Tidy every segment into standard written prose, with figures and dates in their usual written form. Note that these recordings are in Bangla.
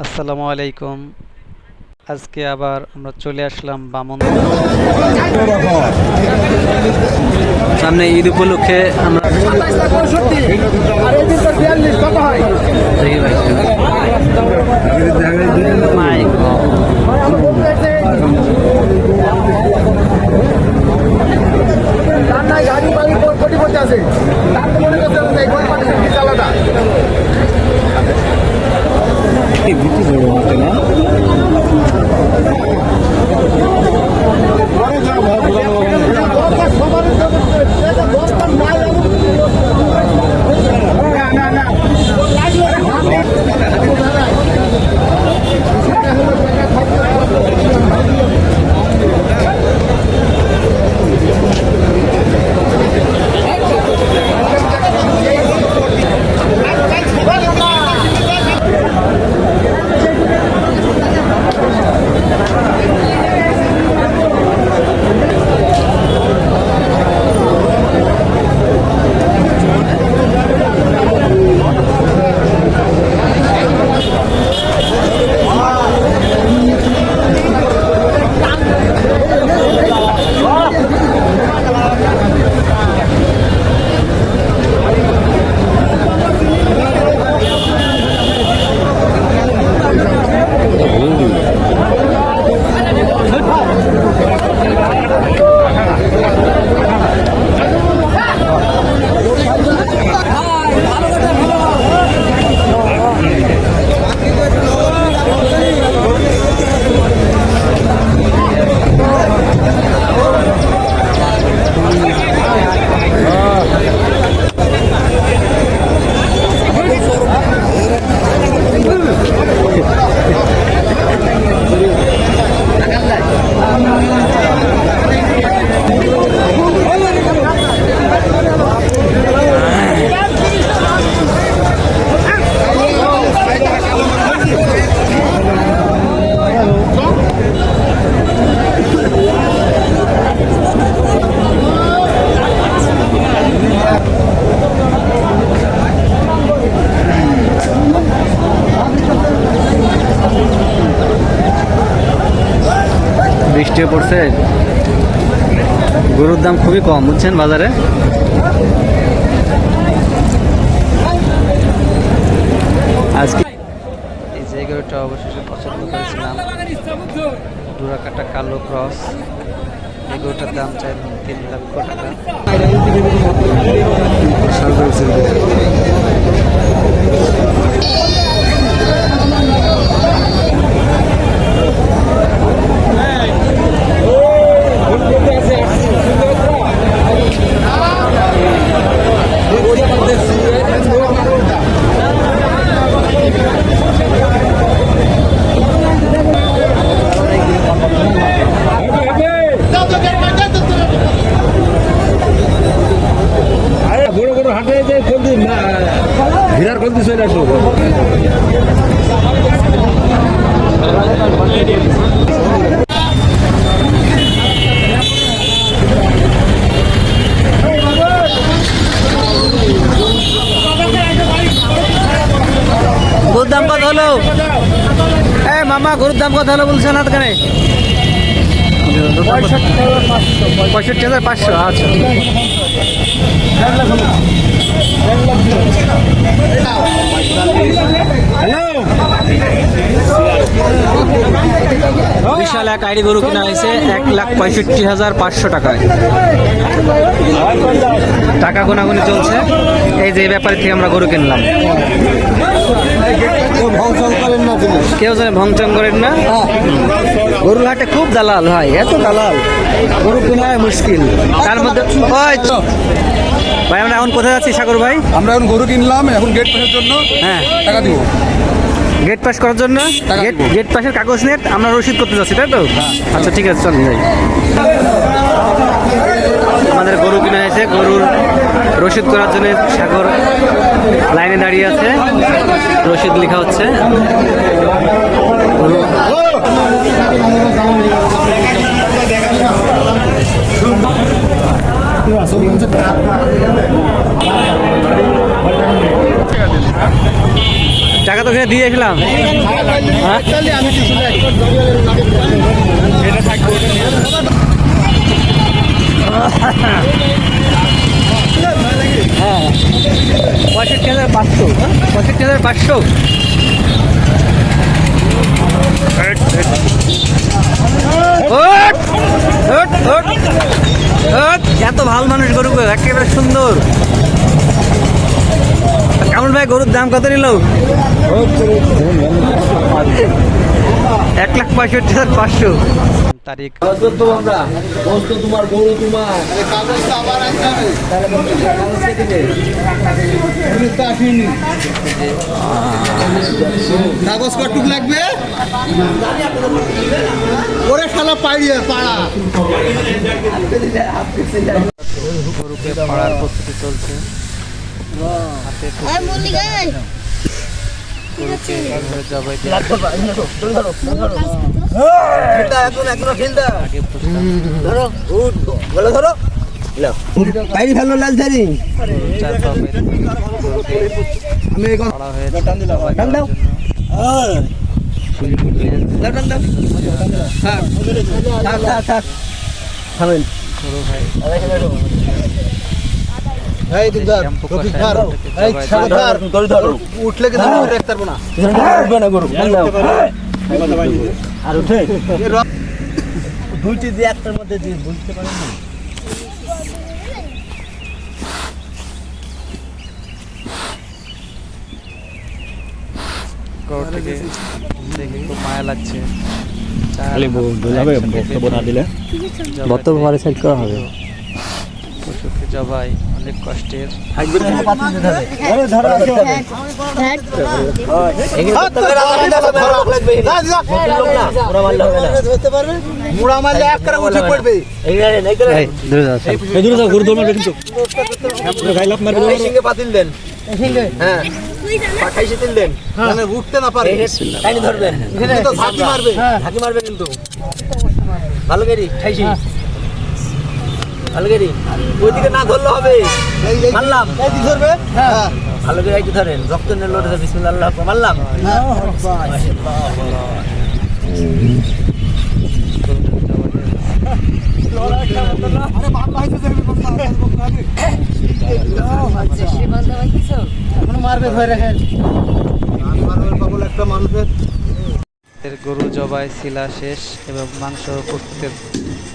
আসসালামু আলাইকুম। আজকে আবার আমরা চলে আসলাম বামন। সামনে ঈদ উপলক্ষে আমরা বৃষ্টি পড়ছে, গরুর দাম খুবই কম বুঝছেন বাজারে। আজকে এই যে গরুটা অবশেষে পছন্দ করেছিলাম, ডুরাকাটা কালো ক্রস। এই গরুটার দাম চাই 3 লক্ষ টাকা। ভিড়ার কোন দিছে না তো গরুর দাম কত হলো? মামা গরুর দাম কত হলো বলছেন? আটখানে 65,500। আচ্ছা, বিশাল এক আইডি গরু কিনা হয়েছে 1,65,500 টাকায়। টাকা গোনাগুনি চলছে। এই যে ব্যাপারে থেকে আমরা গরু কিনলাম। কেউ যেন ভংচং করেন না। গরুর হাটে খুব দালাল ভাই, এত দালাল, গরু কেনা মুশকিল। তার মধ্যে ভাই আমরা এখন কোথায় যাচ্ছি সাগর ভাই? আমরা এখন গরু কিনলাম, এখন গেট পাসের জন্য। হ্যাঁ, টাকা দিব গেট পাস করার জন্য। গেট পাসের কাগজ নিয়ে আমরা রসিদ করতে যাচ্ছি, তাই তো? আচ্ছা ঠিক আছে, চল যাই। আমাদের গরু কিনা হয়েছে, গরুর রসিদ করার জন্য সাগর লাইনে দাঁড়িয়ে আছে, রসিদ লেখা হচ্ছে। টাকা তো এখানে দিয়ে আসলাম। হ্যাঁ? হ্যাঁ 65,500 65,500। এত ভালো মানুষ গরু একেবারে সুন্দর। কামরুল ভাই গরুর দাম কত নিল? 1,65,500 তারিখ। তোমার গরু তোমার কাগজ কটুক লাগবে ওরে শালা পাড়িয়ে পাড়া গরুকে পাড়ার প্রস্তুতি চলছে। হাতে জবাই উঠলে কিন্তু দেখতে পারবো না আর উঠে দুইটি দিয়ে একটার মধ্যে দিয়ে বুঝতে পারেন না। গরুটিকে দেখে খুব মায়া লাগছে। বর্তমানে সেট করা হবে। পশুকে জবাই অনেক কষ্টের। মুড়া মারলে এক করে উঠে পড়বে পাতিল দেন হ্যাঁ পাঠাইছে তিল দেন মানে উঠতে না পারে টাইনি ধরবেন তো ঝাঁকি মারবে ঝাঁকি মারবে কিন্তু ভালো করি ঠাইছি ভালো করি ওইদিকে না ধরলে হবে মারলাম এইদিকে ধরবে হ্যাঁ ভালো করে এইদিকে ধরেন রক্ত নিয়ে লড়ে বিসমিল্লাহ আল্লাহু আকবার মারলাম মারবে ধরে রাখেন একটা মানুষের গরু জবাই শিলা শেষ এবং মাংস প্রস্তুতের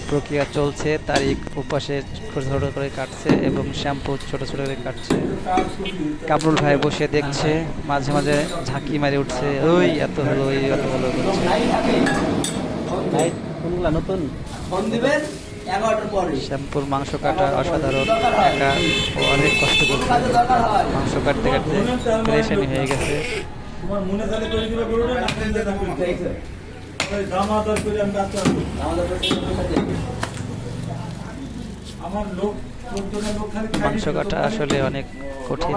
প্রক্রিয়া চলছে। তারিখ উপাসে ছোট ছোট করে কাটছে এবং শ্যাম্পু ছোট ছোট করে কাটছে। কামরুল ভাই বসে দেখছে, মাঝে মাঝে ঝাঁকি মারি উঠছে, ওই এত হলো ওই এত হলো করছে। শ্যাম্পুর মাংস কাটা অসাধারণ, একা ও অনেক কষ্ট করছে। মাংস কাটতে কাটতে পেরেশানি হয়ে গেছে। মাংস কাটা আসলে অনেক কঠিন।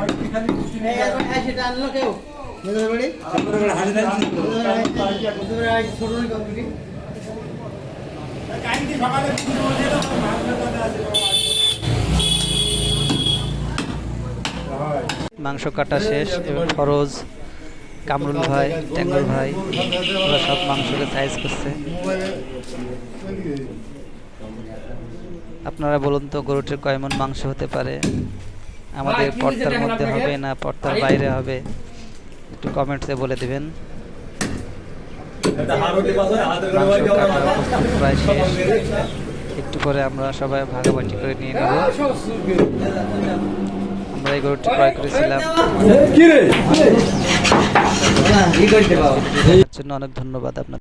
মাংস কাটা শেষ এবং ফরজ, কামরুল ভাই, টেঙ্গল ভাই ওরা সব মাংসকে সাইজ করছে। আপনারা বলুন তো গরুটির কয় মণ মাংস হতে পারে? আমাদের পর্দার মধ্যে হবে না পর্দার বাইরে হবে, একটু কমেন্টসে বলে দিবেন। মাংস কাটা প্রস্তুত প্রায় শেষ, একটু পরে আমরা সবাই ভাগাভাগি করে নিয়ে নেব। আমরা এই গরুটি ক্রয় করেছিলাম। জন্য অনেক ধন্যবাদ আপনাদের।